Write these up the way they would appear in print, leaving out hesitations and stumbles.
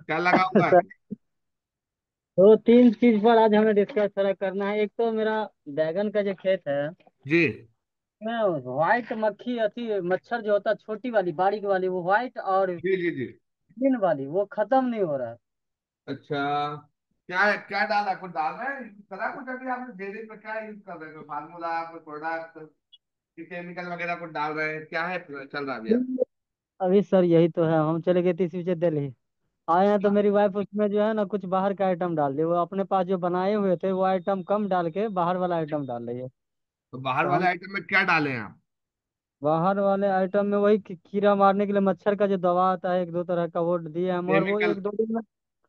क्या लगा हुआ है? सर, दो तीन चीज पर आज हमें डिस्कस थोड़ा करना है। एक तो मेरा बैगन का जो खेत है, जी मैं व्हाइट मक्खी अति मच्छर जो होता है, छोटी वाली बारीक वाली, वो व्हाइट और जी जी जी। ग्रीन वाली, वो खत्म नहीं हो रहा है। अच्छा, क्या क्या डाला, कुछ डाल रहे हैं, करा कुछ अभी आपने डेयरी पे क्या यूज कर रहे हो, कोई फार्मूला, कोई प्रोडक्ट, केमिकल वगैरह कुछ डाल रहे हैं, क्या है चल रहा है अभी आप? अभी सर यही तो है, हम चले गए थे इस बीच दिल्ली। आए हैं तो मेरी वाइफ उसमें जो है ना कुछ बाहर का आइटम डाल दी। वो अपने पास जो बनाए हुए थे वो आइटम कम डाल के बाहर वाला आइटम डाल रही है। तो बाहर तो वाले हम आइटम में क्या डाले हैं आप? बाहर वाले आइटम में वही कीड़ा मारने के लिए मच्छर का जो दवा आता है, एक दो तरह का, वो दिए हम। और वो केमिकल, एक दो दिन में,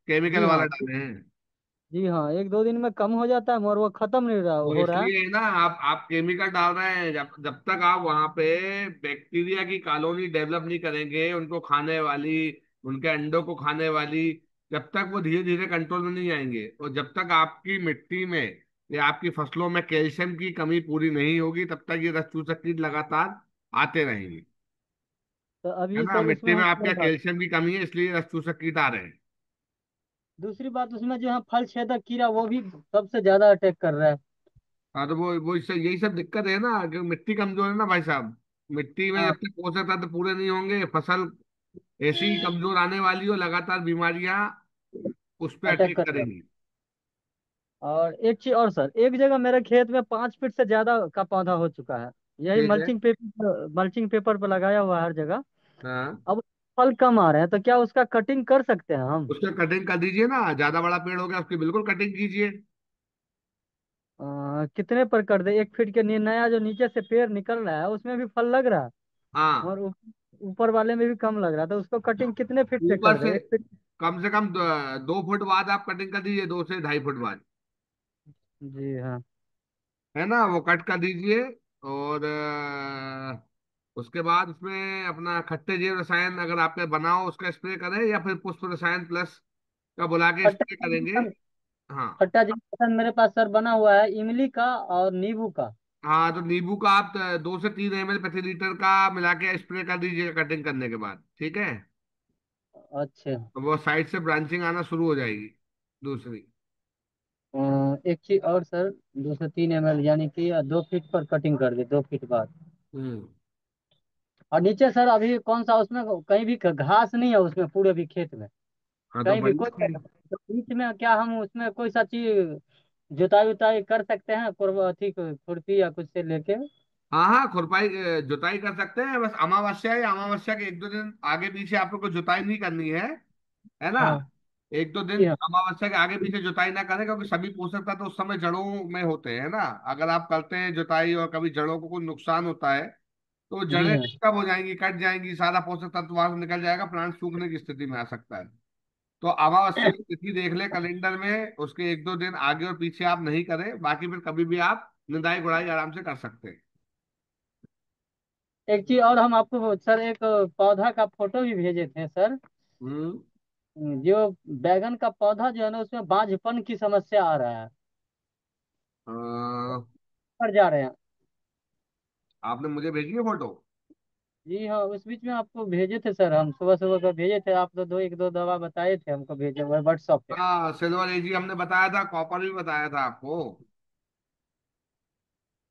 केमिकल जी हाँ, वाला डाले हैं? जी हाँ, एक दो दिन में कम हो जाता है मगर वो खत्म नहीं तो हो रहा है। इसलिए ना आप केमिकल डाल रहे हैं, जब जब तक आप वहां पे बैक्टीरिया की कॉलोनी डेवलप नहीं करेंगे, उनको खाने वाली, उनके अंडों को खाने वाली, जब तक वो धीरे धीरे कंट्रोल में नहीं आएंगे, और जब तक आपकी मिट्टी में या आपकी फसलों में कैल्शियम की कमी पूरी नहीं होगी, तब तक ये रस चूसक कीट लगातार आते रहेंगे। तो है अभी ना, सर उसमें मिट्टी में हम क्या आपके डाल, कैल्शियम की कमी है, इसलिए रस चूसक कीट आ रहे हैं। दूसरी बात उसमें जो है फल छेदक कीड़ा, वो भी सबसे ज्यादा अटैक कर रहा है। हाँ, तो वो इससे यही सब दिक्कत है ना, कि मिट्टी कमजोर है ना भाई साहब। मिट्टी में हाँ, जब तक पोषक तत्व पूरे नहीं होंगे, फसल ऐसी ही कमजोर आने वाली हो, लगातार बीमारियां उस पर अटैक अटैक कर रहा है। करेंगी। और एक चीज और सर, एक जगह मेरे खेत में 5 फीट से ज्यादा का पौधा हो चुका है। यही ठीक है। मल्चिंग पेपर पर लगाया हुआ है हर जगह। हाँ, अब फल कम आ रहे हैं, तो क्या उसका कटिंग कर सकते हैं हम? उसका कटिंग कर दीजिए ना, ज्यादा बड़ा पेड़ हो गया उसकी बिल्कुल कटिंग कीजिए। कितने पर कर दे? 1 फीट के नया जो नीचे से पेड़ निकल रहा है उसमें भी फल लग रहा है, हाँ, और ऊपर वाले में भी कम लग रहा है। तो उसको कटिंग कितने फीट से कर ऊपर दे? से 1 फीट? कम से कम 2 फुट बाद आप कटिंग कर दीजिए, 2 से 2.5 फुट बाद। जी हाँ। है ना, वो कट कर दीजिए। और उसके बाद उसमें अपना खट्टे जैव रसायन अगर आपने बनाओ उसका स्प्रे करें, या फिर पुष्प रसायन प्लस का बुला के स्प्रे करेंगे। खट्टा हाँ। खट्टा जी मेरे पास सर बना हुआ है, इमली का और नींबू का। हाँ, तो नींबू का आप 2 से 3 ml प्रति लीटर का मिला के स्प्रे कर दीजिएगा कटिंग करने के बाद, ठीक है। अच्छा। तो वो साइड से ब्रांचिंग आना शुरू हो जाएगी, दूसरी। एक चीज और सर, 2 से 3 ml यानी कि 2 फीट पर कटिंग कर दे, 2 फीट बाद। हम्म। और नीचे सर अभी कौन सा उसमें कहीं भी घास नहीं है उसमें, पूरे भी खेत में हाँ, तो कहीं भी कोई? बढ़िया। तो बीच में क्या हम उसमें कोई सा चीज जुताई उताई कर सकते हैं, अथी खुरपी या कुछ से लेके? हाँ हाँ, खुरपाई जुताई कर सकते हैं, बस अमावस्या या अमावस्या के 1-2 दिन आगे पीछे आपको कोई जुताई नहीं करनी है ना। हाँ, 1-2 दिन जी हाँ, अमावस्या के आगे पीछे जुताई ना करें, क्योंकि सभी पोषक तत्व उस समय जड़ों में होते हैं ना। अगर आप करते हैं जुताई और कभी जड़ों को कोई नुकसान होता है, तो जी जड़ें हाँ। डिस्टर्ब हो जाएंगी, कट जाएंगी, सारा पोषक तत्व वहां से निकल जाएगा, प्लांट सूखने की स्थिति में आ सकता है। तो अमावस्या की तिथि देख ले कैलेंडर में, उसके 1-2 दिन आगे और पीछे आप नहीं करें, बाकी फिर कभी भी आप निदाई गुड़ाई आराम से कर सकते हैं। एक चीज और, हम आपको सर एक पौधा का फोटो भी भेजे थे सर। हम्म। जो बैगन का पौधा जो है ना, उसमें बांझपन की समस्या आ रहा है, अ, पड़ जा रहे हैं। आपने मुझे भेजी है फोटो? जी हाँ, उस बीच में आपको भेजे थे सर, हम सुबह सुबह का भेजे थे। आप तो एक दो दवा बताए थे हमको, भेजे हुए व्हाट्सएप पे। हाँ, सिल्वर एजी हमने बताया था, कॉपर भी बताया था आपको।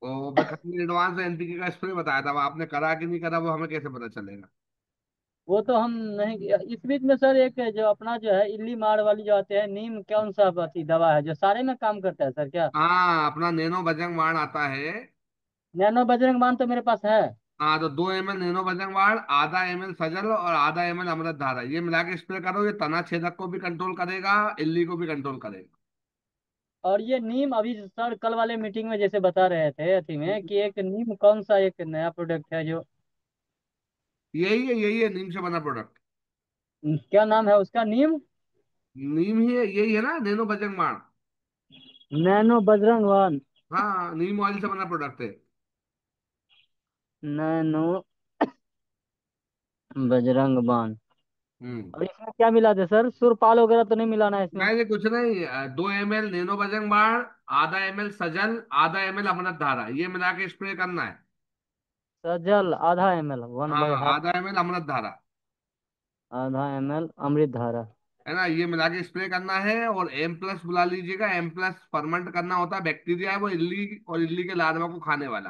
वो मैं खत्म एडवांस एनपीके का स्प्रे बताया था, वो आपने करा कि नहीं करा, वो हमें कैसे पता चलेगा? वो तो हम नहीं। इस बीच में सर एक जो अपना जो है इल्ली मार वाली जो आते हैं, नीम कौन सा अथी दवा है जो सारे में काम करता है सर क्या? हाँ, अपना नैनो बजरंग बाण आता है। नैनो बजरंग बाण तो मेरे पास है। हाँ, तो 2 ml नैनो बजरंग बाण, आधा 1 ml सजल और आधा 1 ml अमृत धारा, ये मिला के स्प्रे करो, ये तना छेदक को भी कंट्रोल करेगा, इल्ली को भी कंट्रोल करेगा। और ये नीम अभी सर कल वाले मीटिंग में जैसे बता रहे थे अथी में, कि एक नीम कौन सा एक नया प्रोडक्ट है जो, यही है नीम से बना प्रोडक्ट। क्या नाम है उसका? नीम, नीम ही है, यही है ना नैनो बजरंग बाण। नैनो बजरंग बाण। हाँ, नीम ऑयल से बना प्रोडक्ट है। नैनो बजरंग बाण। हम्म। और इसमें क्या मिला थे सर? सुरपाल वगैरह तो नहीं मिलाना है इसमें? नहीं नहीं, कुछ नहीं, 2 ml नैनो बजरंग बाण, आधा 1 ml सजल, आधा 1 ml अमृत धारा, ये मिला के स्प्रे करना है। सजल ½ ml, वन हाँ, बाई हाफ। आधा 1 ml अमृत धारा। ½ ml अमृत धारा। है ना, ये मिला के स्प्रे करना है। और एम प्लस बुला लीजिएगा। एम प्लस फर्मेंट करना होता है, बैक्टीरिया है वो इल्ली और इल्ली के लार्वा को खाने वाला।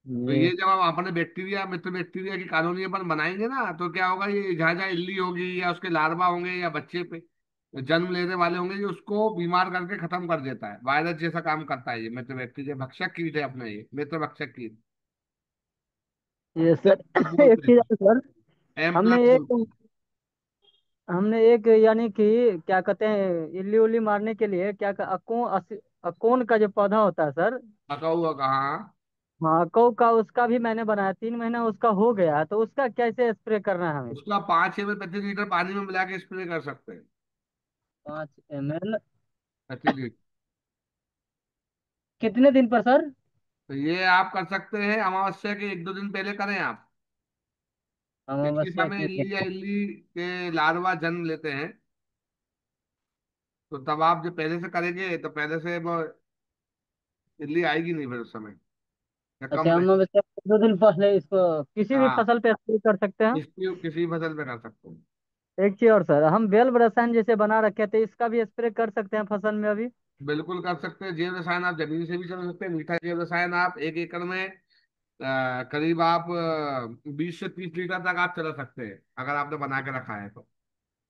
तो ये ये जब आप अपने बैक्टीरिया, मित्र बैक्टीरिया की कॉलोनी अपन बनाएंगे ना, तो क्या होगा, ये जहाँ जहाँ इल्ली होगी या उसके लार्वा होंगे या बच्चे पे जन्म लेने वाले होंगे, ये उसको बीमार करके खत्म कर देता है। वायरस जैसा काम करता है ये मित्र बैक्टीरिया, भक्षक कीट है अपना, ये मित्र भक्षक कीट। ये सर एक बोलते चीज हैं, और सर, एम हमने प्लस एक बोलते हैं। हमने एक यानी कि क्या कहते हैं, इल्ली उल्ली मारने के लिए क्या अकोन का जो पौधा होता है सर। पका हुआ कहाँ? हाँ, कौ का उसका भी मैंने बनाया, 3 महीना उसका हो गया है, तो उसका कैसे स्प्रे करना है हमें? उसका 5 ml प्रति लीटर पानी में मिला के स्प्रे कर सकते हैं। 5 ml प्रति लीटर। कितने दिन पर सर? तो ये आप कर सकते हैं अमावस्या के 1-2 दिन पहले करें आप। क्योंकि अमावस्या समय के इल्ली या दिन। इल्ली के लार्वा जन्म लेते हैं। तो तब आप जब पहले से करेंगे तो पहले से वो इल्ली आएगी नहीं फिर उस समय, या कम अच्छा, रहे। अमावस्या के 2 दिन पहले इसको किसी भी हाँ, फसल पे स्प्रे कर सकते हैं? किसी फसल पे कर सकते हैं। एक चीज और सर, हम बेल रसायन जैसे बना रखे थे, इसका भी स्प्रे कर सकते हैं फसल में अभी? बिल्कुल कर सकते हैं। जैव रसायन आप जमीन से भी चल सकते हैं। मीठा जैव रसायन आप 1 एकड़ में करीब आप 20 से 30 लीटर तक आप चला सकते हैं, अगर आपने बना के रखा है तो।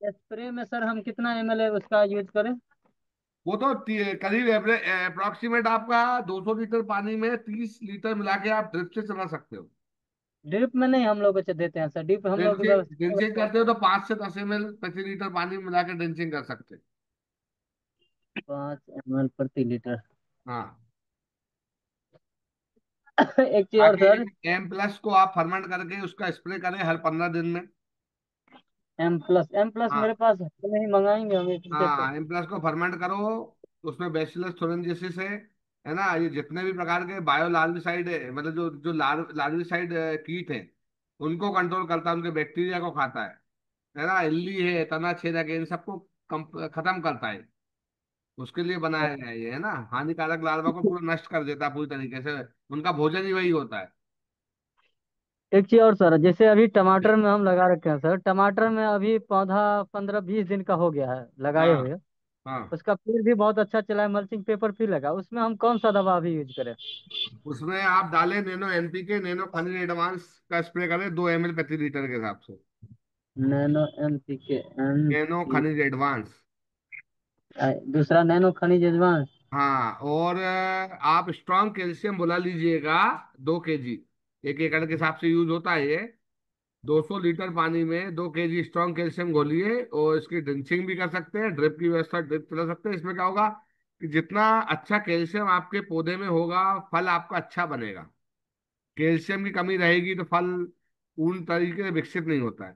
स्प्रे में सर हम कितना ml उसका यूज करें? वो तो करीब अप्रोक्सीमेट आपका 200 लीटर पानी में 30 लीटर मिला के आप ड्रिप से चला सकते हो। ड्रिप में नहीं, हम लोग देते हैं सर, ड्रिप हम लोग ड्रिंचिंग ड्रिंचिंग व्यवस्था। करते हो तो 5 से 10 ml प्रति लीटर पानी में मिला के ड्रिंचिंग कर सकते हैं। 5 ml प्रति लीटर। हाँ। एक चीज और बाकी सर। एम प्लस को आप फर्मेंट करके उसका स्प्रे करें हर 15 दिन में। M+ हाँ। मेरे पास है तो नहीं, मंगाएंगे हम एक से तो। हाँ, एम प्लस को फर्मेंट करो। उसमें बैसिलस थोरेंजिसिस है ना, ये जितने भी प्रकार के बायो लार्विसाइड है, मतलब जो जो लार्विसाइड कीट है, उनको कंट्रोल करता है, उनके बैक्टीरिया को खाता है ना। इल्ली है, तना छेदक है, इन सबको खत्म करता है। उसके लिए बनाया गया है ये, है ना। हानिकारक लार्वा को पूरा नष्ट कर देता है पूरी तरीके से। उनका भोजन ही वही होता है। एक चीज और सर, जैसे अभी टमाटर में हम लगा रखे हैं सर, टमाटर में अभी पौधा 15-20 दिन का हो गया है लगाए हाँ। हुए। हाँ। उसका पेड़ भी बहुत अच्छा चला है, मल्चिंग पेपर भी लगा, उसमें हम कौन सा दवा अभी यूज करें? उसमें आप डालें नैनो एनपीके, नैनो खनिज एडवांस का स्प्रे करें 2 ml प्रति लीटर के हिसाब से। Nano NPK nano NP। खनिज एडवांस। दूसरा नैनो खनिज एडवांस। हाँ, और आप स्ट्रॉन्ग कैल्शियम बुला लीजिएगा 2 kg। 1 एकड़ के हिसाब से यूज होता है ये। 200 लीटर पानी में 2 kg स्ट्रॉन्ग कैल्शियम घोलिए, और इसकी ड्रिंचिंग भी कर सकते हैं, ड्रिप की व्यवस्था ड्रिप चला सकते हैं। इसमें क्या होगा कि जितना अच्छा कैल्शियम आपके पौधे में होगा, फल आपका अच्छा बनेगा। कैल्शियम की कमी रहेगी तो फल पूर्ण तरीके से विकसित नहीं होता है।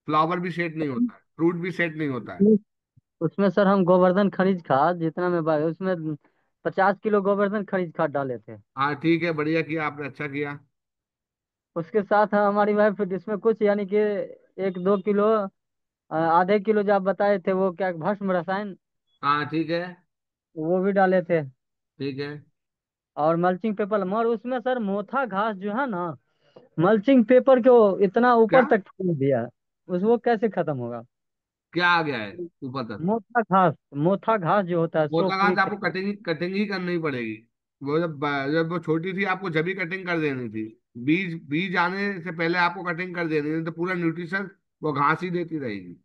फ्लावर भी सेट नहीं होता है, फ्रूट भी सेट नहीं होता है। उसमें सर हम गोवर्धन खनिज खाद जितना में उसमें 50 किलो गोवर्धन खनिज खाद डाले थे। हाँ ठीक है, बढ़िया किया आपने, अच्छा किया। उसके साथ हमारी वाइफ इसमें कुछ यानी कि 1-2 किलो, आधे किलो जो आप बताए थे वो क्या भस्म रसायन, हाँ ठीक है। वो भी डाले थे। ठीक है। और मल्चिंग पेपर, मगर उसमें सर मोथा घास जो है ना, मल्चिंग पेपर को इतना क्या? ऊपर तक छोड़ दिया, उस वो कैसे खत्म होगा? क्या आ गया है ऊपर तक? मोथा घास जो होता है सो पूरी पोर्टुगाल आपको कटिंग कटिंग ही करनी पड़ेगी। वो जब वो छोटी थी आपको जब ही कटिंग कर देनी थी। बीज बीज आने से पहले आपको कटिंग कर देनी थी, तो पूरा न्यूट्रिशन वो घास ही देती रहेगी।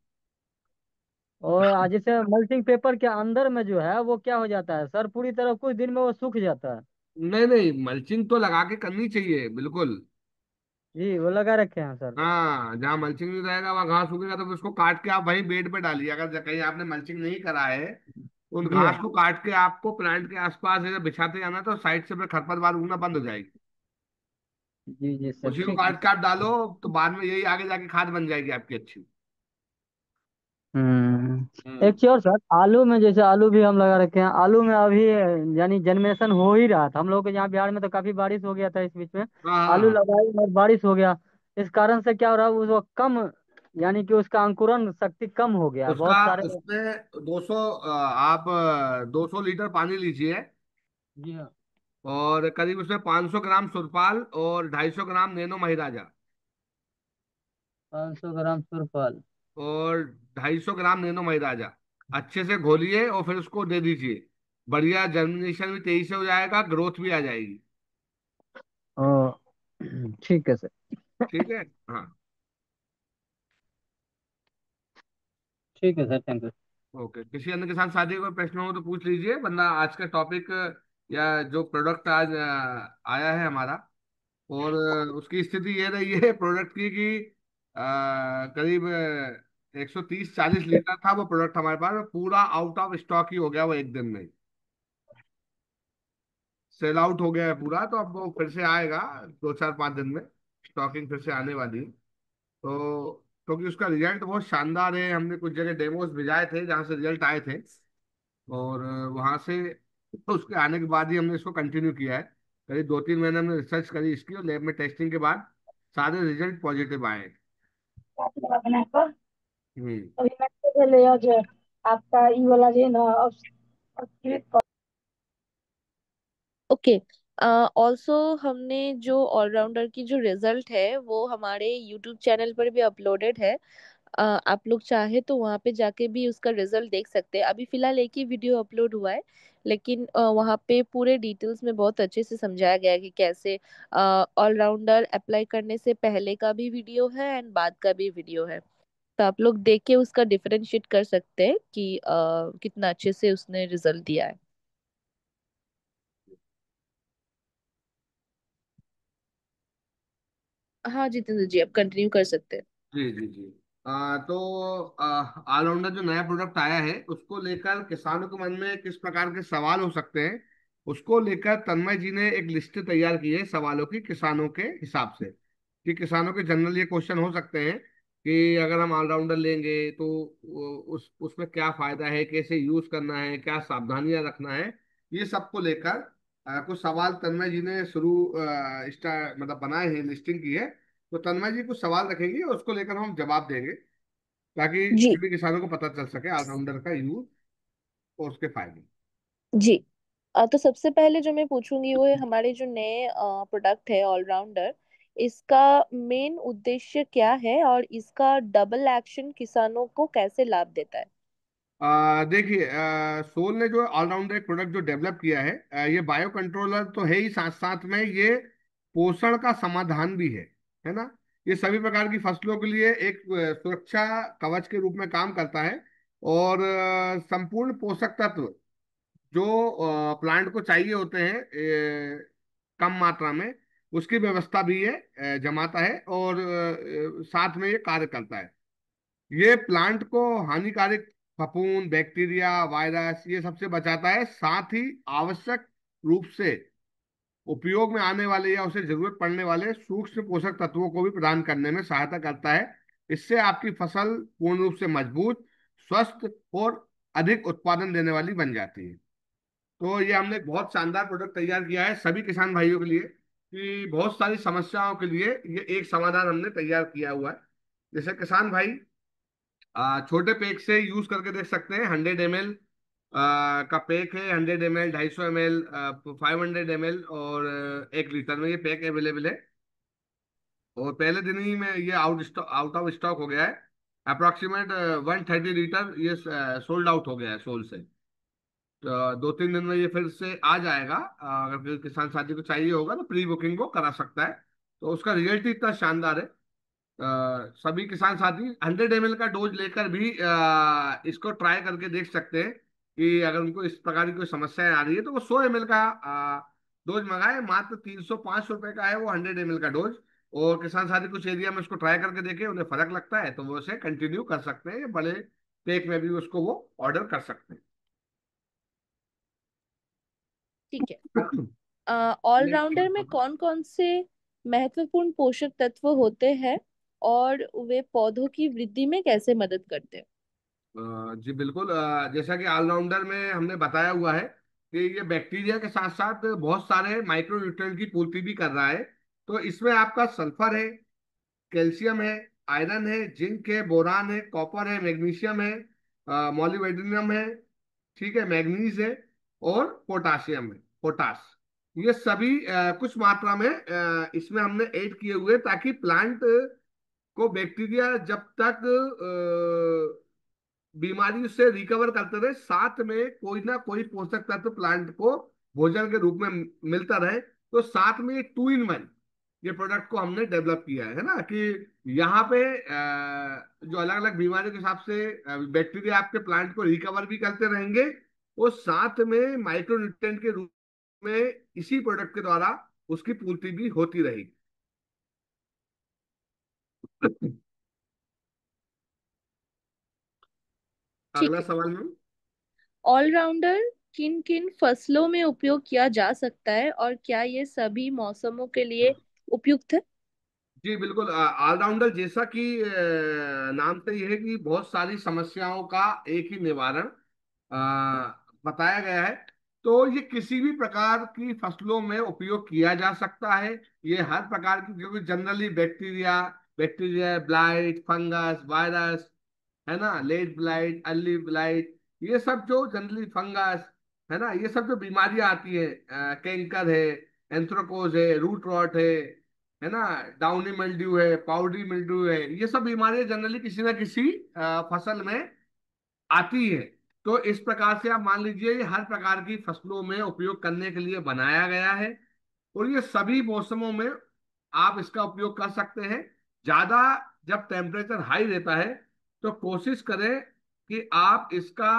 और जैसे मल्चिंग पेपर के अंदर में जो है वो क्या हो जाता है सर, पूरी तरह कुछ दिन में वो सूख जाता है। नहीं नहीं, मल्चिंग तो लगा के करनी चाहिए बिल्कुल। जी, वो लगा रखे हैं सर। हाँ, जहाँ मल्चिंग नहीं रहेगा वहाँ घास उगेगा, तो फिर उसको काट के आप वहीं बेड पे डालिए। अगर कहीं आपने मल्चिंग नहीं करा है, उन जी घास हाँ। को काट के आपको प्लांट के आसपास ऐसे बिछाते जाना, तो साइड से फिर खरपतवार उगना बंद हो जाएगी। जी जी सर, उसी को ठीक है। काट के आप डालो, तो बाद में यही आगे जाके खाद बन जाएगी आपकी अच्छी। एक हम्म। चीज और सर, आलू में जैसे आलू भी हम लगा रखे हैं, आलू में अभी यानी जन्मेशन हो ही रहा था, हम लोग के यहाँ बिहार में तो काफी बारिश हो गया था इस बीच में। हाँ हाँ आलू हाँ। लगाए और बारिश हो गया, इस कारण से क्या हो रहा है, वो कम, यानी कि उसका अंकुरन शक्ति कम हो गया है उसका बहुत सारे। उसमें 200 आप 200 लीटर पानी लीजिए, जी हाँ। और करीब उसमें 500 ग्राम सुरपाल और 250 ग्राम नैनो महिराजा। 500 ग्राम सुरफल। और 250 ग्राम नैनो मैदाजा। अच्छे से घोलिए और फिर उसको दे दीजिए। बढ़िया जर्मिनेशन भी तेजी से हो जाएगा, ग्रोथ भी आ जाएगी। ओ, ठीक है सर। ठीक है। हाँ। ठीक है सर, थैंक यू। ओके, किसी अन्य किसान साथी को कोई प्रश्न हो तो पूछ लीजिए, वरना आज का टॉपिक या जो प्रोडक्ट आज आया है हमारा, और उसकी स्थिति ये रही है प्रोडक्ट की कि करीब 130-140 लीटर था वो प्रोडक्ट हमारे पास, पूरा आउट ऑफ स्टॉक ही हो गया वो एक दिन में। सेल आउट हो गया है पूरा, तो अब वो फिर से आएगा 2-4-5 दिन में। स्टॉकिंग फिर से आने वाली है। तो क्योंकि उसका रिजल्ट बहुत शानदार है, हमने कुछ जगह डेमोस भिजाए थे जहाँ से रिजल्ट आए थे, और वहां से तो उसके आने के बाद ही हमने इसको कंटिन्यू किया है। करीब 2-3 महीने हमने रिसर्च करी इसकी, और लैब में टेस्टिंग के बाद सारे रिजल्ट पॉजिटिव आए। हम्म। अभी मैसेज भेले है जे आपका ई वाला जे है ना अब ओके। ऑल्सो हमने जो ऑलराउंडर की जो रिजल्ट है वो हमारे यूट्यूब चैनल पर भी अपलोडेड है। आप लोग चाहे तो वहाँ पे जाके भी उसका रिजल्ट देख सकते हैं। अभी फिलहाल एक ही वीडियो अपलोड हुआ है, लेकिन वहाँ पे पूरे डिटेल्स में बहुत अच्छे से समझाया गया है कि कैसे ऑलराउंडर अप्लाई करने से पहले का भी वीडियो है एंड बाद का भी वीडियो है। तो आप लोग देख के उसका डिफरेंशिएट कर सकते हैं कि कितना अच्छे से उसने रिजल्ट दिया है। हाँ जितेंद्र जी, आप कंटिन्यू कर सकते हैं। जी जी जी। तो ऑलराउंडर जो नया प्रोडक्ट आया है उसको लेकर किसानों के मन में किस प्रकार के सवाल हो सकते हैं, उसको लेकर तन्मय जी ने एक लिस्ट तैयार की है सवालों की, किसानों के हिसाब से। कि किसानों के जनरल ये क्वेश्चन हो सकते हैं कि अगर हम ऑलराउंडर लेंगे तो उस उसमें क्या फायदा है, कैसे यूज करना है, क्या सावधानियां रखना है। ये सबको लेकर कुछ सवाल तन्मय जी ने शुरू स्टार मतलब बनाए हैं, लिस्टिंग की है। तो तन्मय जी कुछ सवाल रखेंगे, उसको लेकर हम जवाब देंगे, ताकि जी सभी किसानों को पता चल सके ऑलराउंडर का यूज और उसके फायदे। जी। तो सबसे पहले जो मैं पूछूंगी वो है हमारे जो नए प्रोडक्ट है ऑलराउंडर, इसका मेन उद्देश्य क्या है और इसका डबल एक्शन किसानों को कैसे लाभ देता है। देखिए, सोल ने जो ऑलराउंडर एक प्रोडक्ट जो डेवलप किया है, ये बायो कंट्रोलर तो है ही, साथ साथ में ये पोषण का समाधान भी है ना। ये सभी प्रकार की फसलों के लिए एक सुरक्षा कवच के रूप में काम करता है। और संपूर्ण पोषक तत्व जो प्लांट को चाहिए होते हैं कम मात्रा में, उसकी व्यवस्था भी ये जमाता है, और साथ में ये कार्य करता है। ये प्लांट को हानिकारक फफूंद, बैक्टीरिया, वायरस, ये सबसे बचाता है। साथ ही आवश्यक रूप से उपयोग में आने वाले या उसे जरूरत पड़ने वाले सूक्ष्म पोषक तत्वों को भी प्रदान करने में सहायता करता है। इससे आपकी फसल पूर्ण रूप से मजबूत, स्वस्थ और अधिक उत्पादन देने वाली बन जाती है। तो ये हमने एक बहुत शानदार प्रोडक्ट तैयार किया है सभी किसान भाइयों के लिए, कि बहुत सारी समस्याओं के लिए ये एक समाधान हमने तैयार किया हुआ है। जैसे किसान भाई छोटे पैक से यूज करके देख सकते हैं। 100 ml का पैक है, 100 ml, 250 ml, 500 ml, और 1 लीटर में ये पैक अवेलेबल है। और पहले दिन ही में ये आउट ऑफ स्टॉक हो गया है। अप्रोक्सीमेट 130 लीटर ये सोल्ड आउट हो गया है सोल से। तो 2-3 दिन में ये फिर से आ जाएगा। अगर फिर किसान साथी को चाहिए होगा तो प्री बुकिंग को करा सकता है। तो उसका रिजल्ट ही इतना शानदार है। सभी किसान साथी 100 ml का डोज लेकर भी इसको ट्राई करके देख सकते हैं, कि अगर उनको इस प्रकार की कोई समस्याएं आ रही है तो वो 100 ml का डोज मंगाए। मात्र 300-500 रुपए का है वो 100 ml का डोज। और किसान साथी कुछ एरिया में उसको ट्राई करके देखे, उन्हें फर्क लगता है तो वो उसे कंटिन्यू कर सकते हैं, बड़े पैक में भी उसको वो ऑर्डर कर सकते ठीक है। हैं। ऑलराउंडर में कौन कौन से महत्वपूर्ण पोषक तत्व होते हैं और वे पौधों की वृद्धि में कैसे मदद करते हैं। जी बिल्कुल। जैसा कि ऑलराउंडर में हमने बताया हुआ है कि ये बैक्टीरिया के साथ साथ बहुत सारे माइक्रो न्यूट्रिएंट की पूर्ति भी कर रहा है। तो इसमें आपका सल्फर है, कैल्शियम है, आयरन है, जिंक है, बोरान है, कॉपर है, मैग्नीशियम है, मॉलिब्डेनम है, ठीक है, मैग्नीज है, और पोटाशियम है, पोटाश। ये सभी कुछ मात्रा में इसमें हमने ऐड किए हुए, ताकि प्लांट को बैक्टीरिया जब तक बीमारी से रिकवर करते रहे, साथ में कोई ना कोई पोषक तत्व प्लांट को भोजन के रूप में मिलता रहे। तो साथ में ये 2 in 1 ये प्रोडक्ट को हमने डेवलप किया है ना, कि यहाँ पे जो अलग अलग बीमारियों के हिसाब से बैक्टीरिया आपके प्लांट को रिकवर भी करते रहेंगे, और साथ में माइक्रो न्यूट्रिएंट के रूप में इसी प्रोडक्ट के द्वारा उसकी पूर्ति भी होती रहेगी। ठीक अगला है। सवाल में। ऑलराउंडर किन किन फसलों में उपयोग किया जा सकता है और क्या ये सभी मौसमों के लिए उपयुक्त है? जी बिल्कुल, ऑलराउंडर जैसा कि नाम से यह है कि बहुत सारी समस्याओं का एक ही निवारण बताया गया है। तो ये किसी भी प्रकार की फसलों में उपयोग किया जा सकता है। ये हर प्रकार की, क्योंकि generally bacteria bacteria blight, fungus, virus, है ना, लेट ब्लाइट, अर्ली ब्लाइट, ये सब जो जनरली फंगस, है ना, ये सब जो बीमारियां आती है, कैंकर है, एंथ्रोकोज है, रूट रॉट है ना, डाउनी मिल्ड्यू है, पाउडरी मिल्ड्यू है, ये सब बीमारियां जनरली किसी ना किसी फसल में आती है। तो इस प्रकार से आप मान लीजिए ये हर प्रकार की फसलों में उपयोग करने के लिए बनाया गया है, और ये सभी मौसमों में आप इसका उपयोग कर सकते हैं। ज्यादा जब टेम्परेचर हाई रहता है तो कोशिश करें कि आप इसका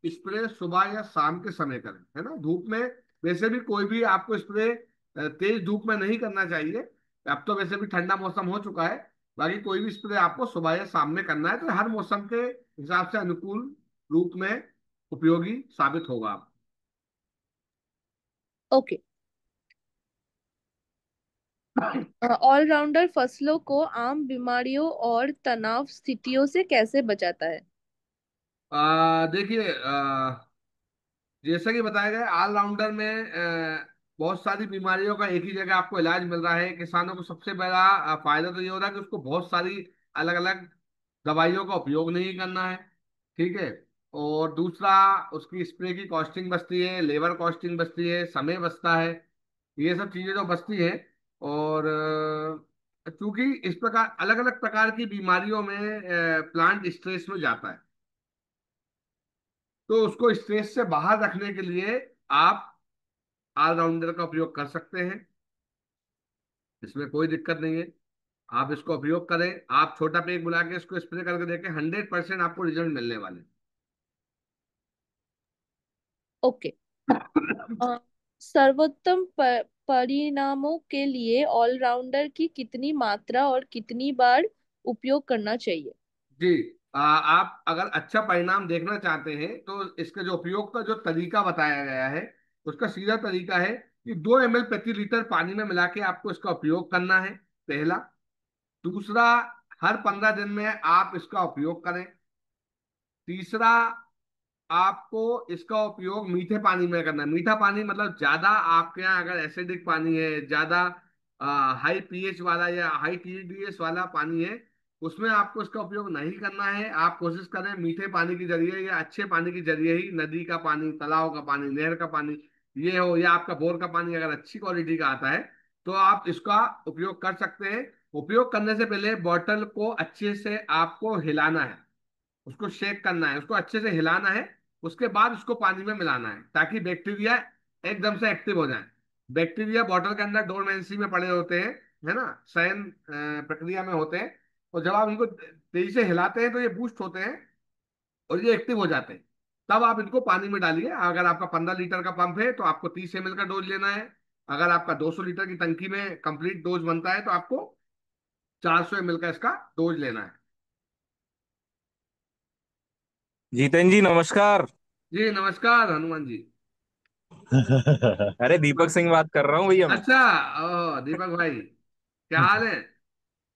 स्प्रे सुबह या शाम के समय करें, है ना, धूप में वैसे भी कोई भी आपको स्प्रे तेज धूप में नहीं करना चाहिए। अब तो वैसे भी ठंडा मौसम हो चुका है। बाकी कोई भी स्प्रे आपको सुबह या शाम में करना है, तो हर मौसम के हिसाब से अनुकूल रूप में उपयोगी साबित होगा। ओके। ऑलराउंडर फसलों को आम बीमारियों और तनाव स्थितियों से कैसे बचाता है? देखिए, जैसा कि बताया गया, ऑलराउंडर में बहुत सारी बीमारियों का एक ही जगह आपको इलाज मिल रहा है। किसानों को सबसे बड़ा फायदा तो ये हो रहा है कि उसको बहुत सारी अलग अलग दवाइयों का उपयोग नहीं करना है। ठीक है। और दूसरा, उसकी स्प्रे की कॉस्टिंग बचती है, लेबर कॉस्टिंग बचती है, समय बचता है, ये सब चीजें जो बचती है। और चूंकि इस प्रकार अलग अलग प्रकार की बीमारियों में प्लांट स्ट्रेस में जाता है, तो उसको स्ट्रेस से बाहर रखने के लिए आप ऑलराउंडर का उपयोग कर सकते हैं। इसमें कोई दिक्कत नहीं है, आप इसको उपयोग करें। आप छोटा पेग बुला के इसको स्प्रे करके देखें, 100% आपको रिजल्ट मिलने वाले। ओके। सर्वोत्तम परिणामों के लिए ऑलराउंडर की कितनी मात्रा और कितनी बार उपयोग करना चाहिए? जी, आप अगर अच्छा परिणाम देखना चाहते हैं तो इसके जो उपयोग का जो तरीका बताया गया है, उसका सीधा तरीका है कि 2 ml प्रति लीटर पानी में मिला के आपको इसका उपयोग करना है, पहला। दूसरा, हर 15 दिन में आप इसका उपयोग करें। तीसरा, आपको इसका उपयोग मीठे पानी में करना है। मीठा पानी मतलब ज्यादा आपके यहाँ अगर एसिडिक पानी है, ज्यादा हाई पीएच वाला या हाई टीडीएस वाला पानी है, उसमें आपको इसका उपयोग नहीं करना है। आप कोशिश करें मीठे पानी के जरिए या अच्छे पानी के जरिए ही, नदी का पानी, तालाब का पानी, नहर का पानी ये हो, या आपका बोर का पानी अगर अच्छी क्वालिटी का आता है तो आप इसका उपयोग कर सकते हैं। उपयोग करने से पहले बॉटल को अच्छे से आपको हिलाना है, उसको शेक करना है, उसको अच्छे से हिलाना है। उसके बाद उसको पानी में मिलाना है ताकि बैक्टीरिया एकदम से एक्टिव हो जाए। बैक्टीरिया बॉटल के अंदर डोरमेंसी में पड़े होते हैं, है ना, शयन प्रक्रिया में होते हैं। और जब आप इनको तेजी से हिलाते हैं तो ये बूस्ट होते हैं और ये एक्टिव हो जाते हैं। तब आप इनको पानी में डालिए। अगर आपका 15 लीटर का पंप है तो आपको 30 ml का डोज लेना है। अगर आपका 200 लीटर की टंकी में कंप्लीट डोज बनता है तो आपको 400 ml का इसका डोज लेना है। जीतन जी नमस्कार। जी नमस्कार हनुमान जी। अरे दीपक सिंह बात कर रहा हूँ भैया मैं। अच्छा, ओ दीपक भाई, क्या हाल है?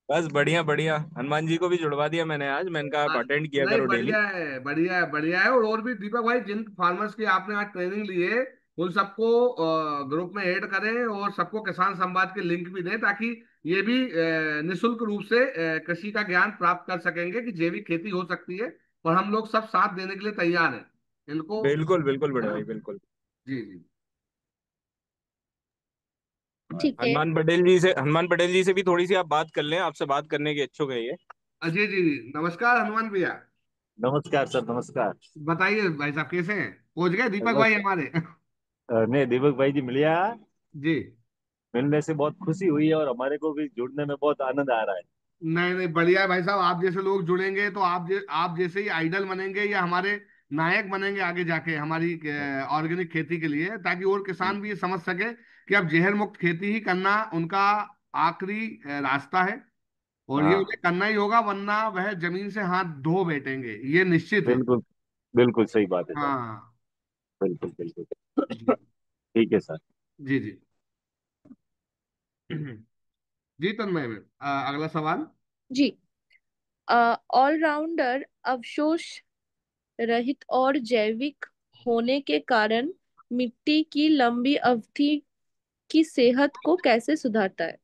बस बढ़िया बढ़िया, हनुमान जी को भी जुड़वा दिया मैंने आज। मैंने कहा आप हाँ, अटेंड किया नहीं करो डेली। बढ़िया है, बढ़िया है, बढ़िया है। और भी दीपक भाई, जिन फार्मर्स की आपने आज ट्रेनिंग ली है उन सबको ग्रुप में ऐड करें और सबको किसान संवाद के लिंक भी दें, ताकि ये भी निशुल्क रूप से कृषि का ज्ञान प्राप्त कर सकेंगे कि जैविक खेती हो सकती है। और हम लोग सब साथ देने के लिए तैयार हैं इनको। बिल्कुल बिल्कुल बड़े भाई बिल्कुल। जी जी। ठीक है। हनुमान पटेल जी से भी थोड़ी सी आप बात कर लें, आपसे बात करने के इच्छुक है ये। अजय जी, नमस्कार हनुमान भैया। नमस्कार सर, नमस्कार। बताइए भाई साहब, कैसे हैं? पहुंच गए दीपक बस। भाई हमारे? नहीं, दीपक भाई जी मिलिया। जी। मिलने से बहुत खुशी हुई है और हमारे को भी जुड़ने में बहुत आनंद आ रहा है। नहीं नहीं, बढ़िया है भाई साहब। आप जैसे लोग जुड़ेंगे तो आप जैसे ही आइडल बनेंगे या हमारे नायक बनेंगे आगे जाके हमारी ऑर्गेनिक खेती के लिए, ताकि और किसान भी ये समझ सके कि अब जहर मुक्त खेती ही करना उनका आखिरी रास्ता है। और ये उन्हें हाँ, करना ही होगा, वरना वह जमीन से हाथ धो बैठेंगे, ये निश्चित है। बिल्कुल। बिल्कुल सही बात है सर। हाँ। बिल्कुल बिल्कुल। जी ठीक है सर। जी। जी। जी तन्मय में अगला सवाल। जी। ऑलराउंडर अवशोष रहित और जैविक होने के कारण मिट्टी की लंबी अवधि की सेहत को कैसे सुधारता है?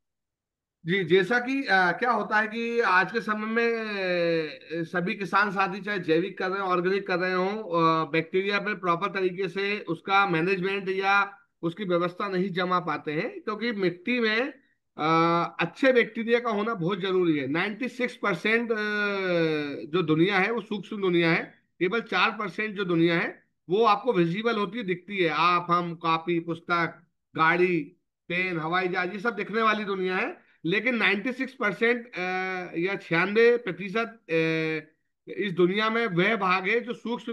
जी, जैसा कि क्या होता है कि आज के समय में सभी किसान साथी चाहे जैविक कर रहे हो ऑर्गेनिक कर रहे हो, बैक्टीरिया पे प्रॉपर तरीके से उसका मैनेजमेंट या उसकी व्यवस्था नहीं जमा पाते हैं, क्योंकि मिट्टी में अच्छे बैक्टीरिया का होना बहुत जरूरी है। 96% जो दुनिया है वो सूक्ष्म दुनिया है। केवल 4% जो दुनिया है वो आपको विजिबल होती है, दिखती है। आप, हम, कॉपी, पुस्तक, गाड़ी, पेन, हवाई जहाज, ये सब दिखने वाली दुनिया है। लेकिन 96% या 96% इस दुनिया में वह भाग है जो सूक्ष्म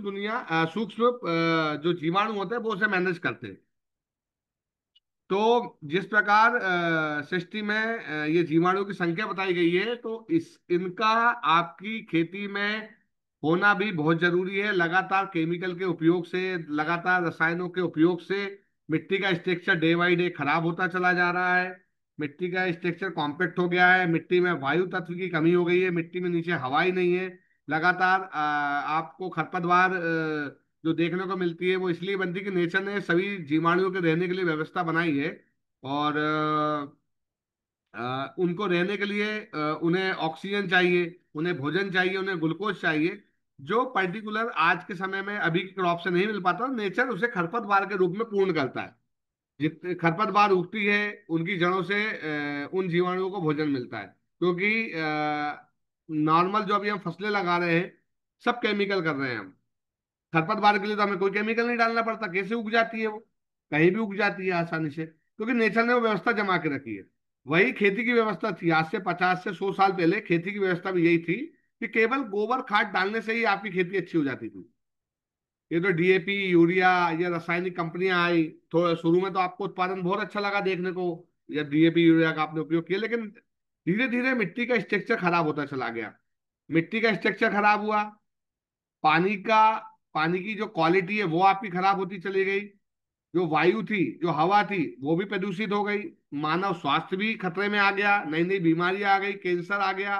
जो जीवाणु होते हैं वो उसे मैनेज करते हैं। तो जिस प्रकार सृष्टि में ये जीवाणु की संख्या बताई गई है, तो इस इनका आपकी खेती में होना भी बहुत जरूरी है। लगातार केमिकल के उपयोग से, लगातार रसायनों के उपयोग से मिट्टी का स्ट्रक्चर डे बाई डे खराब होता चला जा रहा है। मिट्टी का स्ट्रक्चर कॉम्पैक्ट हो गया है, मिट्टी में वायु तत्व की कमी हो गई है, मिट्टी में नीचे हवा ही नहीं है। लगातार आपको खरपतवार जो देखने को मिलती है वो इसलिए बनती है कि नेचर ने सभी जीवाणुओं के रहने के लिए व्यवस्था बनाई है। और उनको रहने के लिए उन्हें ऑक्सीजन चाहिए, उन्हें भोजन चाहिए, उन्हें ग्लूकोज चाहिए, जो पर्टिकुलर आज के समय में अभी की क्रॉप से नहीं मिल पाता। नेचर उसे खरपतवार के रूप में पूर्ण करता है। जितने खरपतवार उगती है उनकी जड़ों से उन जीवाणुओं को भोजन मिलता है, क्योंकि नॉर्मल जो अभी हम फसलें लगा रहे हैं सब केमिकल कर रहे हैं हम। खरपतवार के लिए तो हमें कोई केमिकल नहीं डालना पड़ता, कैसे उग जाती है वो? कहीं भी उग जाती है आसानी से, क्योंकि नेचर ने वो व्यवस्था जमा के रखी है। वही खेती की व्यवस्था थी आज से 50 से 100 साल पहले। खेती की व्यवस्था भी यही थी कि केवल गोबर खाद डालने से ही आपकी खेती अच्छी हो जाती थी। ये तो डीएपी, यूरिया, ये रासायनिक कंपनियां आई, थोड़ा शुरू में तो आपको उत्पादन बहुत अच्छा लगा देखने को जब डीएपी यूरिया का आपने उपयोग किया, लेकिन धीरे धीरे मिट्टी का स्ट्रक्चर खराब होता चला गया। मिट्टी का स्ट्रक्चर खराब हुआ, पानी का पानी की जो क्वालिटी है वो आपकी खराब होती चली गई। जो वायु थी, जो हवा थी, वो भी प्रदूषित हो गई। मानव स्वास्थ्य भी खतरे में आ गया, नई नई बीमारियां आ गई, कैंसर आ गया,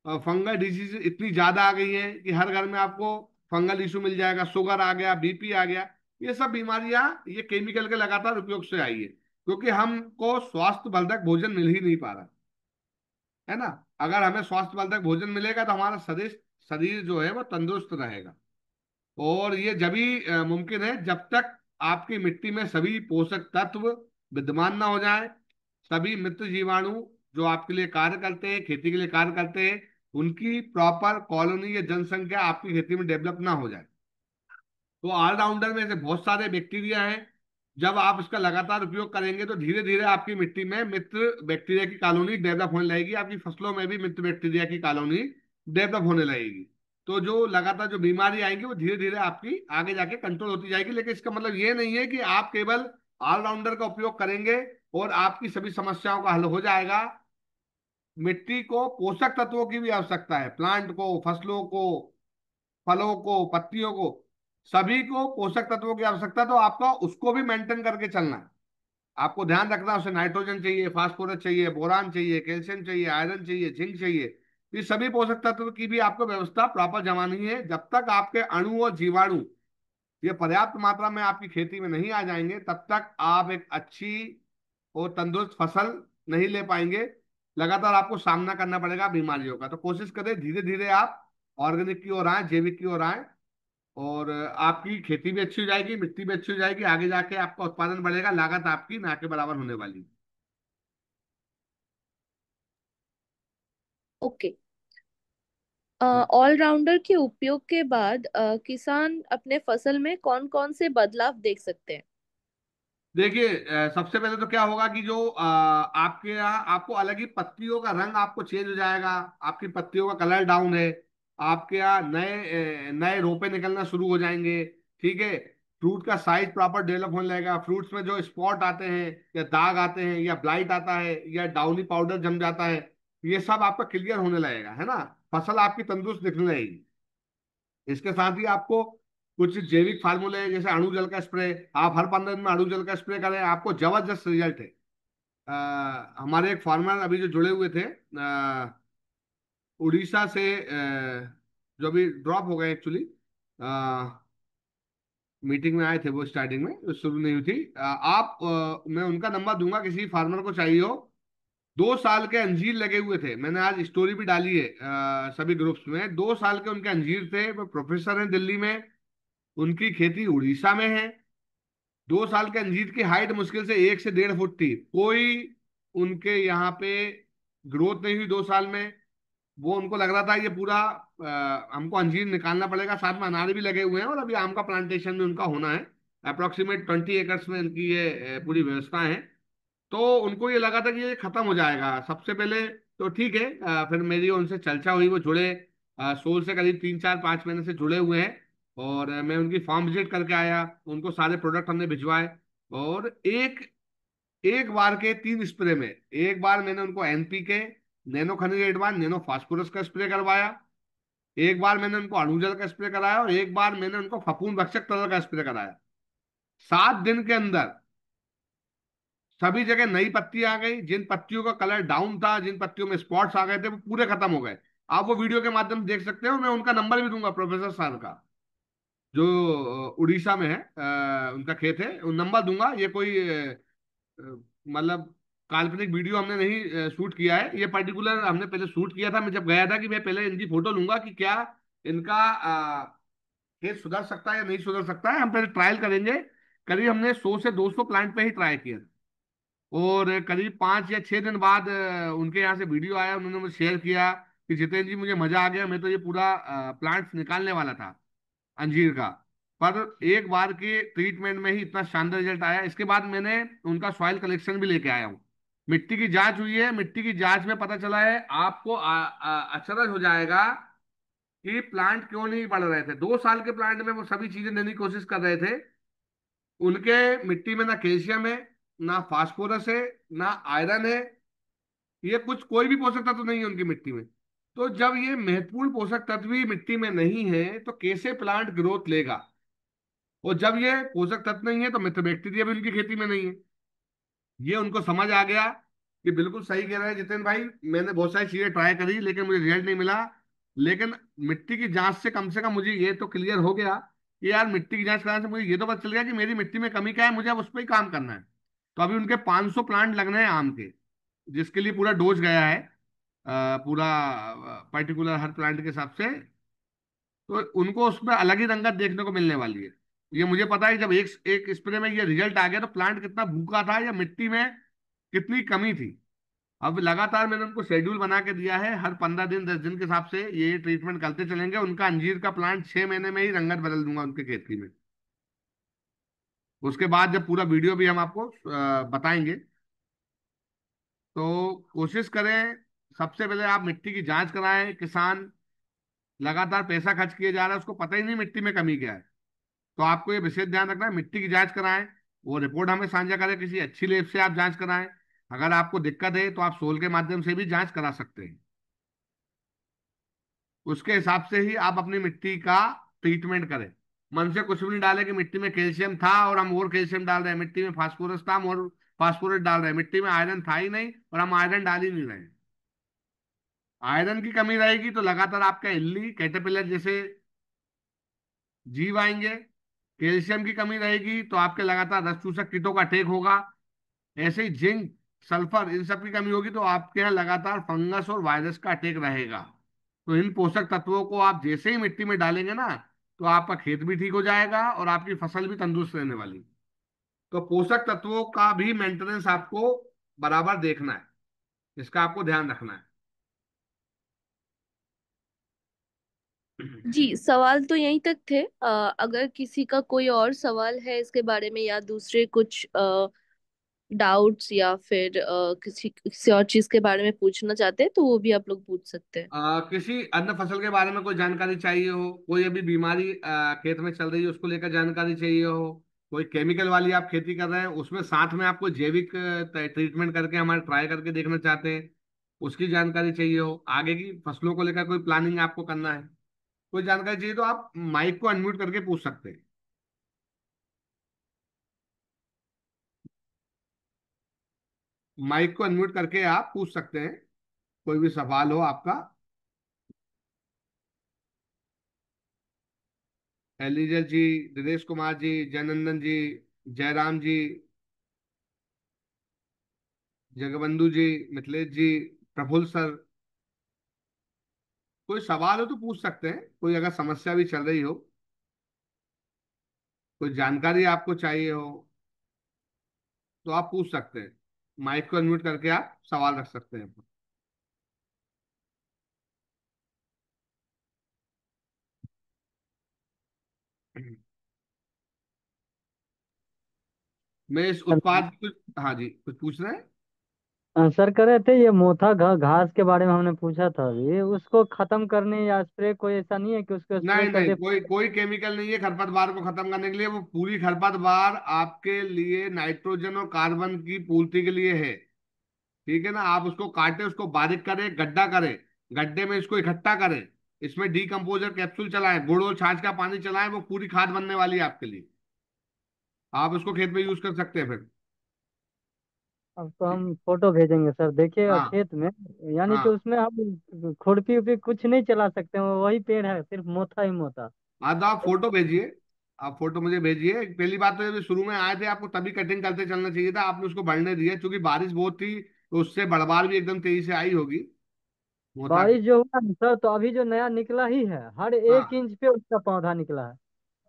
फंगल डिजीज इतनी ज्यादा आ गई है कि हर घर में आपको फंगल इशू मिल जाएगा, शुगर आ गया, बीपी आ गया। ये सब बीमारियां ये केमिकल के लगातार उपयोग से आई है, क्योंकि हमको स्वास्थ्य वर्धक भोजन मिल ही नहीं पा रहा है ना। अगर हमें स्वास्थ्य वर्धक भोजन मिलेगा तो हमारा शरीर शरीर जो है वो तंदुरुस्त रहेगा। और ये जब ही मुमकिन है जब तक आपकी मिट्टी में सभी पोषक तत्व विद्यमान ना हो जाए, सभी मित्र जीवाणु जो आपके लिए कार्य करते हैं, खेती के लिए कार्य करते हैं, उनकी प्रॉपर कॉलोनी या जनसंख्या आपकी खेती में डेवलप ना हो जाए। तो ऑलराउंडर में ऐसे बहुत सारे बैक्टीरिया हैं। जब आप इसका लगातार उपयोग करेंगे तो धीरे धीरे आपकी मिट्टी में मित्र बैक्टीरिया की कॉलोनी डेवलप होने लगेगी, आपकी फसलों में भी मित्र बैक्टीरिया की कॉलोनी डेवलप होने लगेगी। तो जो लगातार जो बीमारी आएंगी वो धीरे धीरे आपकी आगे जाके कंट्रोल होती जाएगी। लेकिन इसका मतलब ये नहीं है कि आप केवल ऑलराउंडर का उपयोग करेंगे और आपकी सभी समस्याओं का हल हो जाएगा। मिट्टी को पोषक तत्वों की भी आवश्यकता है, प्लांट को, फसलों को, फलों को, पत्तियों को, सभी को पोषक तत्वों की आवश्यकता। तो आपका उसको भी मेंटेन करके चलना है। आपको ध्यान रखना है, उसे नाइट्रोजन चाहिए, फास्फोरस चाहिए, बोरान चाहिए, कैल्शियम चाहिए, आयरन चाहिए, जिंक चाहिए। ये सभी पोषक तत्व की भी आपको व्यवस्था प्रॉपर जमानी है। जब तक आपके अणु और जीवाणु ये पर्याप्त मात्रा में आपकी खेती में नहीं आ जाएंगे, तब तक आप एक अच्छी और तंदुरुस्त फसल नहीं ले पाएंगे। लगातार आपको सामना करना पड़ेगा बीमारियों का। तो कोशिश करें धीरे धीरे आप ऑर्गेनिक की ओर आए, जैविक की ओर आए, और आपकी खेती भी अच्छी हो जाएगी, मिट्टी भी अच्छी हो जाएगी। आगे जाके आपका उत्पादन बढ़ेगा, लागत आपकी ना के बराबर होने वाली है। ओके। ऑलराउंडर के उपयोग के बाद किसान अपने फसल में कौन कौन से बदलाव देख सकते हैं? देखिए, सबसे पहले तो क्या होगा कि जो आपके यहाँ आपको अलग ही पत्तियों का रंग आपको चेंज हो जाएगा। आपकी पत्तियों का कलर डाउन है। आपके यहाँ नए नए रोपे निकलना शुरू हो जाएंगे। ठीक है। फ्रूट का साइज प्रॉपर डेवलप होने लगेगा। फ्रूट्स में जो स्पॉट आते हैं या दाग आते हैं या ब्लाइट आता है या डाउनी पाउडर जम जाता है, ये सब आपका क्लियर होने लगेगा, है ना। फसल आपकी तंदुरुस्त दिखने लगेगी। इसके साथ ही आपको कुछ जैविक फार्मूले हैं, जैसे अणु जल का स्प्रे। आप हर 15 दिन में अणु जल का स्प्रे करें, आपको जबरदस्त रिजल्ट है। हमारे एक फार्मर अभी जो जुड़े हुए थे उड़ीसा से, जो अभी ड्रॉप हो गए एक्चुअली, मीटिंग में आए थे वो, स्टार्टिंग में तो शुरू नहीं हुई थी। मैं उनका नंबर दूंगा, किसी फार्मर को चाहिए हो। 2 साल के अंजीर लगे हुए थे, मैंने आज स्टोरी भी डाली है सभी ग्रुप्स में। 2 साल के उनके अंजीर थे। वो प्रोफेसर हैं दिल्ली में, उनकी खेती उड़ीसा में है। 2 साल के अंजीर की हाइट मुश्किल से 1 से 1.5 फुट थी। कोई उनके यहाँ पे ग्रोथ नहीं हुई 2 साल में। वो उनको लग रहा था ये पूरा हमको अंजीर निकालना पड़ेगा। साथ में अनार भी लगे हुए हैं और अभी आम का प्लांटेशन भी उनका होना है। अप्रोक्सीमेट 20 एकड़ में इनकी ये पूरी व्यवस्था है। तो उनको ये लगा था कि ये खत्म हो जाएगा सबसे पहले। तो ठीक है, फिर मेरी उनसे चर्चा हुई, वो जुड़े। 16 से करीब 3 4 5 महीने से जुड़े हुए हैं। और मैं उनकी फार्म विजिट करके आया। उनको सारे प्रोडक्ट हमने भिजवाए। और एक एक बार के 3 स्प्रे में, एक बार मैंने उनको एनपीके, नैनो खनिज एडवांस, नैनो फास्फोरस का स्प्रे करवाया। एक बार मैंने उनको अणुजल का स्प्रे कराया और एक बार मैंने उनको फफूंद भक्षक तरल का स्प्रे कराया। 7 दिन के अंदर सभी जगह नई पत्ती आ गई। जिन पत्तियों का कलर डाउन था, जिन पत्तियों में स्पॉट्स आ गए थे, वो पूरे खत्म हो गए। आप वो वीडियो के माध्यम से देख सकते हो। मैं उनका नंबर भी दूंगा, प्रोफेसर सर का, जो उड़ीसा में है। उनका खेत है, उन नंबर दूंगा। ये कोई अ, मतलब काल्पनिक वीडियो हमने नहीं शूट किया है। ये पर्टिकुलर हमने पहले शूट किया था। मैं जब गया था कि मैं पहले इनकी फोटो लूंगा कि क्या इनका खेत सुधर सकता है या नहीं सुधर सकता है। हम पहले ट्रायल करेंगे। करीब हमने 100 से 200 प्लांट पे ही ट्राई किया। और करीब 5 या 6 दिन बाद उनके यहाँ से वीडियो आया, उन्होंने मुझे शेयर किया कि जितेंद्र जी, मुझे मजा आ गया, मैं तो ये पूरा प्लांट निकालने वाला था अंजीर का, पर एक बार के ट्रीटमेंट में ही इतना शानदार रिजल्ट आया। इसके बाद मैंने उनका सॉइल कलेक्शन भी लेके आया हूँ। मिट्टी की जांच हुई है। मिट्टी की जांच में पता चला है, आपको अचरज हो जाएगा कि प्लांट क्यों नहीं बढ़ रहे थे। 2 साल के प्लांट में वो सभी चीजें देने की कोशिश कर रहे थे। उनके मिट्टी में ना कैल्शियम है, ना फास्फोरस है, ना आयरन है। ये कुछ कोई भी पोषक तत्व नहीं है उनकी मिट्टी में। तो जब ये महत्वपूर्ण पोषक तत्व ही मिट्टी में नहीं है, तो कैसे प्लांट ग्रोथ लेगा। और जब ये पोषक तत्व नहीं है, तो मित्र बैक्टीरिया भी उनकी खेती में नहीं है। ये उनको समझ आ गया कि बिल्कुल सही कह रहे हैं जितेंद्र भाई, मैंने बहुत सारी चीजें ट्राई करी लेकिन मुझे रिजल्ट नहीं मिला। लेकिन मिट्टी की जांच से कम मुझे ये तो क्लियर हो गया कि यार, मिट्टी की जांच कराने से मुझे ये तो पता चल गया कि मेरी मिट्टी में कमी क्या है, मुझे अब उस पर ही काम करना है। तो अभी उनके 500 प्लांट लगने हैं आम के, जिसके लिए पूरा डोज गया है, पूरा पर्टिकुलर हर प्लांट के हिसाब से। तो उनको उसमें अलग ही रंगत देखने को मिलने वाली है। ये मुझे पता है, जब एक एक स्प्रे में ये रिजल्ट आ गया तो प्लांट कितना भूखा था या मिट्टी में कितनी कमी थी। अब लगातार मैंने उनको शेड्यूल बना के दिया है, हर 15 दिन 10 दिन के हिसाब से ये ट्रीटमेंट करते चलेंगे। उनका अंजीर का प्लांट 6 महीने में ही रंगत बदल दूंगा उनके खेती में। उसके बाद जब पूरा वीडियो भी हम आपको बताएंगे। तो कोशिश करें, सबसे पहले आप मिट्टी की जांच कराएं। किसान लगातार पैसा खर्च किए जा रहा है, उसको पता ही नहीं मिट्टी में कमी क्या है। तो आपको ये विशेष ध्यान रखना है, मिट्टी की जांच कराएं। वो रिपोर्ट हमें साझा करें, किसी अच्छी लैब से आप जांच कराएं। अगर आपको दिक्कत है तो आप सोल के माध्यम से भी जांच करा सकते हैं। उसके हिसाब से ही आप अपनी मिट्टी का ट्रीटमेंट करें। मन से कुछ भी नहीं डालें कि मिट्टी में कैल्शियम था और हम और कैल्शियम डाल रहे हैं, मिट्टी में फास्फोरस था हम और फास्फोरस डाल रहे हैं, मिट्टी में आयरन था ही नहीं और हम आयरन डाल ही नहीं रहे हैं। आयरन की कमी रहेगी तो लगातार आपका इल्ली कैटरपिलर जैसे जीव आएंगे। कैल्शियम की कमी रहेगी तो आपके लगातार रस चूसक कीटों का अटैक होगा। ऐसे ही जिंक, सल्फर, इन सब की कमी होगी तो आपके यहाँ लगातार फंगस और वायरस का अटैक रहेगा। तो इन पोषक तत्वों को आप जैसे ही मिट्टी में डालेंगे ना, तो आपका खेत भी ठीक हो जाएगा और आपकी फसल भी तंदुरुस्त रहने वाली। तो पोषक तत्वों का भी मेंटेनेंस आपको बराबर देखना है, इसका आपको ध्यान रखना है। जी, सवाल तो यहीं तक थे। अगर किसी का कोई और सवाल है इसके बारे में, या दूसरे कुछ डाउट्स, या फिर किसी किसी और चीज के बारे में पूछना चाहते हैं, तो वो भी आप लोग पूछ सकते हैं। किसी अन्य फसल के बारे में कोई जानकारी चाहिए हो, कोई अभी बीमारी खेत में चल रही है उसको लेकर जानकारी चाहिए हो, कोई केमिकल वाली आप खेती कर रहे हैं उसमें साथ में आपको जैविक ट्रीटमेंट करके हमारे ट्राई करके देखना चाहते हैं, उसकी जानकारी चाहिए हो, आगे की फसलों को लेकर कोई प्लानिंग आपको करना है, कोई जानकारी चाहिए तो आप माइक को अनम्यूट करके पूछ सकते हैं। माइक को अनम्यूट करके आप पूछ सकते हैं, कोई भी सवाल हो आपका। एलिजल जी, दिनेश कुमार जी, जयनंदन जी, जयराम जी, जगबंधु जी, मिथिलेश जी, प्रफुल्ल सर, कोई सवाल हो तो पूछ सकते हैं, कोई अगर समस्या भी चल रही हो, कोई जानकारी आपको चाहिए हो तो आप पूछ सकते हैं। माइक को अनम्यूट करके आप सवाल रख सकते हैं। मैं इस उत्पाद कुछ, हाँ जी कुछ पूछ रहे हैं। सर कह रहे थे ये मोथा घास के बारे में हमने पूछा था अभी, उसको खत्म करने या स्प्रे कोई ऐसा नहीं है कि उसको स्प्रे नहीं कर नहीं, दे? कोई कोई केमिकल नहीं है खरपतवार को खत्म करने के लिए, वो पूरी खरपतवार आपके लिए नाइट्रोजन और कार्बन की पूर्ति के लिए है। ठीक है ना, आप उसको काटे, उसको बारीक करें, गड्ढा करें, गड्ढे में इसको इकट्ठा करें, इसमें डीकम्पोजर कैप्सूल चलाएं, गुड़ और छाछ का पानी चलाएं, वो पूरी खाद बनने वाली है आपके लिए। आप उसको खेत में यूज कर सकते हैं फिर। अब तो हम फोटो भेजेंगे सर, देखिएगा हाँ खेत में। यानी कि हाँ उसमें हम खुरपी उपी कुछ नहीं चला सकते हैं, वही पेड़ है, सिर्फ मोथा ही मोथा। हाँ, तो आप फोटो भेजिए, आप फोटो मुझे भेजिए। पहली बात तो जब शुरू में आए थे आपको तभी कटिंग करते चलना चाहिए था, आपने उसको बढ़ने दिया, क्योंकि बारिश बहुत थी तो उससे बढ़वार भी एकदम तेजी से आई होगी मोथा की। बारिश जो हुआ ना सर, तो अभी जो नया निकला ही है, हर एक हाँ, इंच पे उसका पौधा निकला है।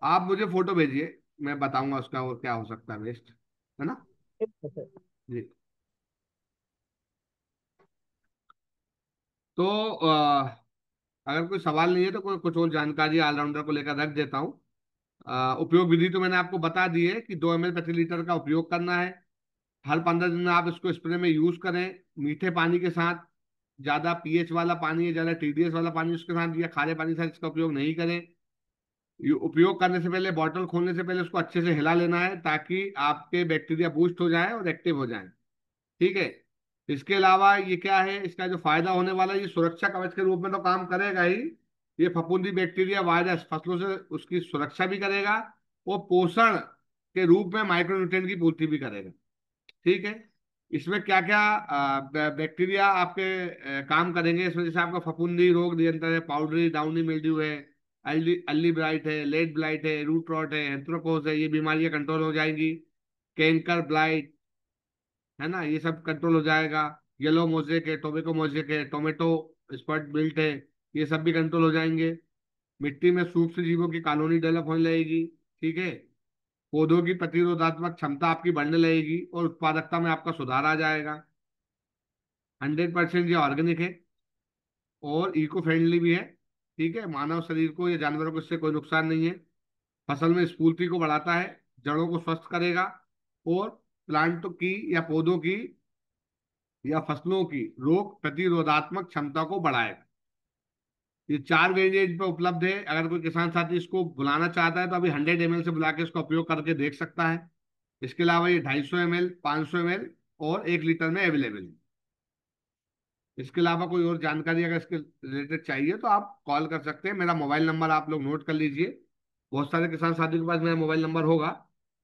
आप मुझे फोटो भेजिए, मैं बताऊंगा उसका और क्या हो सकता है वेस्ट, है ना। ठीक है सर। जी। तो अगर कोई सवाल नहीं है तो कोई कुछ और जानकारी ऑलराउंडर को लेकर रख देता हूँ। उपयोग विधि तो मैंने आपको बता दी है कि 2 ml प्रति लीटर का उपयोग करना है। हर 15 दिन में आप इसको स्प्रे में यूज करें, मीठे पानी के साथ। ज्यादा पीएच वाला पानी या ज्यादा टीडीएस वाला पानी उसके साथ या खारे पानी के साथ इसका उपयोग नहीं करें। ये उपयोग करने से पहले, बॉटल खोलने से पहले उसको अच्छे से हिला लेना है ताकि आपके बैक्टीरिया बूस्ट हो जाए और एक्टिव हो जाए। ठीक है। इसके अलावा ये क्या है, इसका जो फायदा होने वाला है, ये सुरक्षा कवच के रूप में तो काम करेगा ही। ये फफूंदी बैक्टीरिया वायरस फसलों से उसकी सुरक्षा भी करेगा और पोषण के रूप में माइक्रोन्यूट्रिएंट की पूर्ति भी करेगा। ठीक है। इसमें क्या क्या बैक्टीरिया आपके काम करेंगे इसमें, जैसे आपका फफूंदी रोग नियंत्रण है, पाउडरी डाउनी मिल्ड्यू है, अल्ली अल्ली ब्लाइट है, लेड ब्लाइट है, रूट रॉट है, एंथ्रोपोज है, ये बीमारियां कंट्रोल हो जाएंगी। कैंकर ब्लाइट, है ना, ये सब कंट्रोल हो जाएगा। येलो मोजेक है, टोबैको मोजेक है, टोमेटो स्पॉट बिल्ट है, ये सब भी कंट्रोल हो जाएंगे। मिट्टी में सूक्ष्म जीवों की कॉलोनी डेवलप होने लगेगी। ठीक है। पौधों की प्रतिरोधात्मक क्षमता आपकी बढ़ने लगेगी और उत्पादकता में आपका सुधार आ जाएगा। 100% ये ऑर्गेनिक है और इको फ्रेंडली भी है। ठीक है, मानव शरीर को या जानवरों को इससे कोई नुकसान नहीं है। फसल में स्फूर्ति को बढ़ाता है, जड़ों को स्वस्थ करेगा और प्लांट की या पौधों की या फसलों की रोग प्रतिरोधात्मक क्षमता को बढ़ाएगा। ये 4 वेरिएंट पे उपलब्ध है। अगर कोई किसान साथी इसको बुलाना चाहता है तो अभी 100 ml से बुला के इसका उपयोग करके देख सकता है। इसके अलावा ये 250 ml, 500 ml और 1 लीटर में अवेलेबल है। इसके अलावा कोई और जानकारी अगर इसके रिलेटेड चाहिए तो आप कॉल कर सकते हैं। मेरा मोबाइल नंबर आप लोग नोट कर लीजिए, बहुत सारे किसान साथियों के पास मेरा मोबाइल नंबर होगा।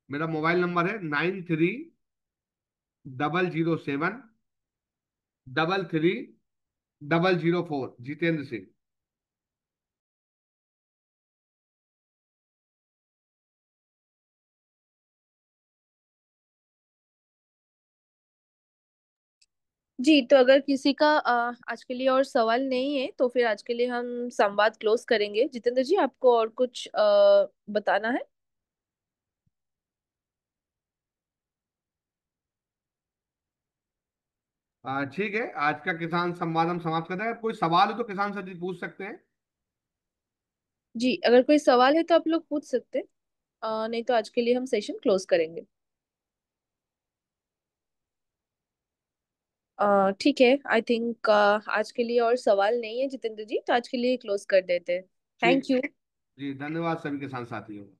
मेरा मोबाइल नंबर है 930007 33 004, जितेंद्र सिंह। जी, तो अगर किसी का आज के लिए और सवाल नहीं है, तो फिर आज के लिए हम संवाद क्लोज करेंगे। जितेंद्र जी, आपको और कुछ बताना है? ठीक है, आज का किसान संवाद हम समाप्त करते हैं। कोई सवाल हो तो किसान साथी पूछ सकते हैं। जी, अगर कोई सवाल है तो आप लोग पूछ सकते हैं। नहीं तो आज के लिए हम सेशन क्लोज करेंगे। ठीक है, आई थिंक आज के लिए और सवाल नहीं है जितेंद्र जी, तो आज के लिए क्लोज कर देते हैं। ठीक। Thank you. जी धन्यवाद सभी किसान साथियों को।